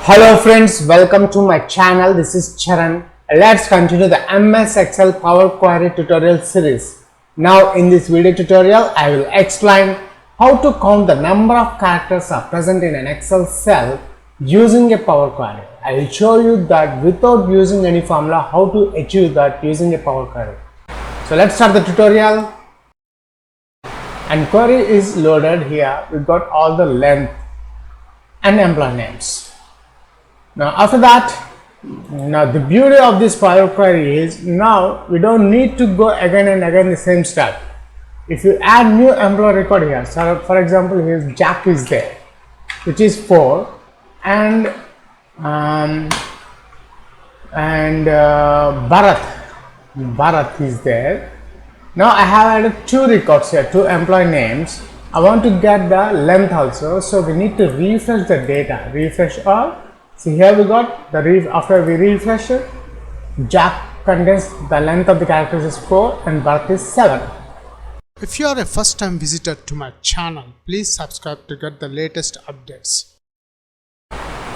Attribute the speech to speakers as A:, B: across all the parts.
A: Hello friends, welcome to my channel. This is Charan. Let's continue the MS Excel Power Query tutorial series. Now in this video tutorial, I will explain how to count the number of characters are present in an Excel cell using a Power Query. I will show you that without using any formula, how to achieve that using a Power Query. So let's start the tutorial. And query is loaded here. We've got all the length and employee names. Now after that, now the beauty of this Power Query is now we don't need to go again and again the same step. If you add new employee record here, so for example here Jack is there, which is 4, and Bharat is there. Now I have added 2 records here, 2 employee names. I want to get the length also, so we need to refresh the data. Refresh all. See here we got the after we refresh it, Jack contains the length of the characters is 4 and Bharat is 7.
B: If you are a first time visitor to my channel, please subscribe to get the latest updates.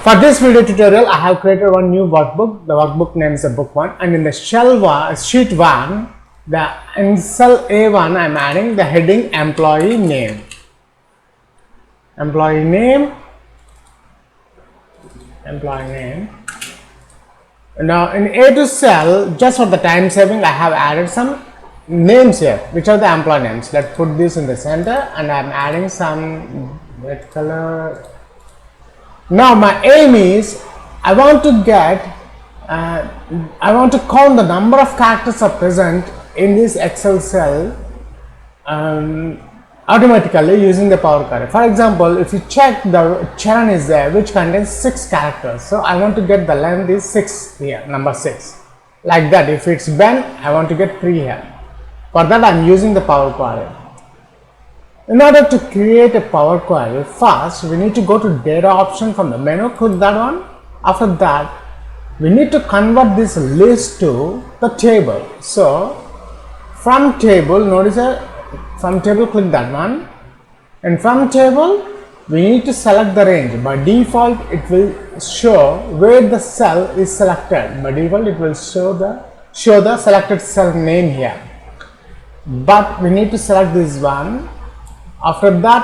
A: For this video tutorial, I have created one new workbook. The workbook name is book 1, and in the sheet 1, in cell A1 I am adding the heading employee name. Employee name. Now in A2 cell, just for the time saving, I have added some names here, which are the employee names. Let's put this in the center, and I am adding some red color. Now my aim is I want to count the number of characters are present in this Excel cell automatically using the Power Query. For example, if you check the Charan is there, which contains 6 characters. So I want to get the length is 6 here, number 6. Like that. If it's Ben, I want to get 3 here. For that I am using the Power Query. In order to create a Power Query, first we need to go to data option from the menu, click that one. After that, we need to convert this list to the table. So from table, notice that from table, click that one, and from table we need to select the range. By default it will show where the cell is selected. By default it will show the selected cell name here, but we need to select this one. After that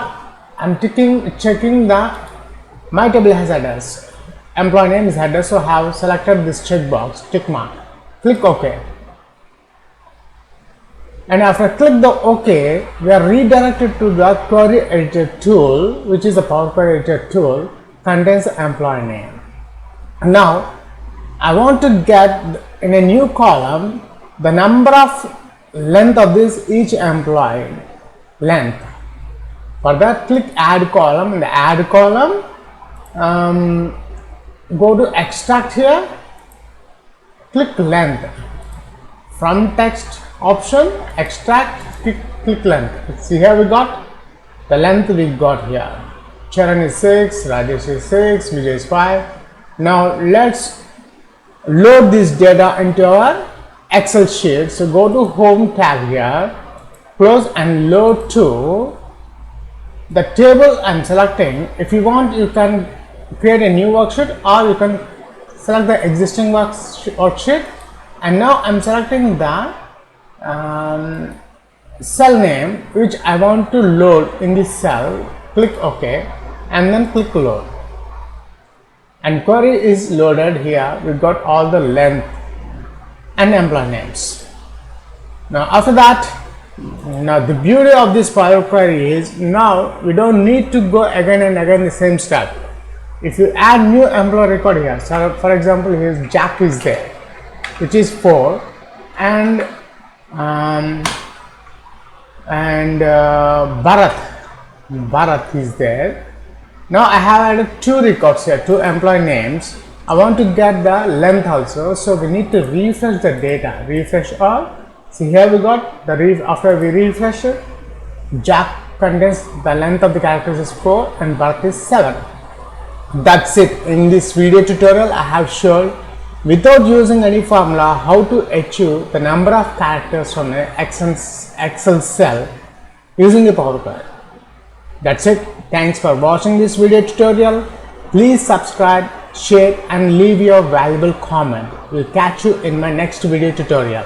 A: I'm checking the my table has headers, employee name is header, so I have selected this checkbox, tick mark, click OK. And after click the OK, we are redirected to the query editor tool, which is the Power Query editor tool, contains the employee name. Now I want to get in a new column the number of length of this each employee length. For that, click add column. In the add column, go to extract here, click length. From text option, extract, click length. See here we got the length we got here. Charan is 6, Rajesh is 6, Vijay is 5. Now let's load this data into our Excel sheet. So go to home tab here, close and load to the table I'm selecting. If you want, you can create a new worksheet, or you can select the existing worksheet. And now I'm selecting the cell name which I want to load in this cell. Click OK and then click load, and query is loaded here. We've got all the length and employee names. Now after that, now the beauty of this Power Query is now we don't need to go again and again the same step. If you add new employee record here, so for example here Jack is there, which is 4, and Bharat is there. Now I have added 2 records here, 2 employee names. I want to get the length also, so we need to refresh the data. Refresh all. See here we got the after we refresh it, Jack contains the length of the characters is 4 and Bharat is 7. That's it. In this video tutorial I have shown without using any formula how to achieve the number of characters from an Excel cell using the Power Query. That's it. Thanks for watching this video tutorial. Please subscribe share and leave your valuable comment. We'll catch you in my next video tutorial.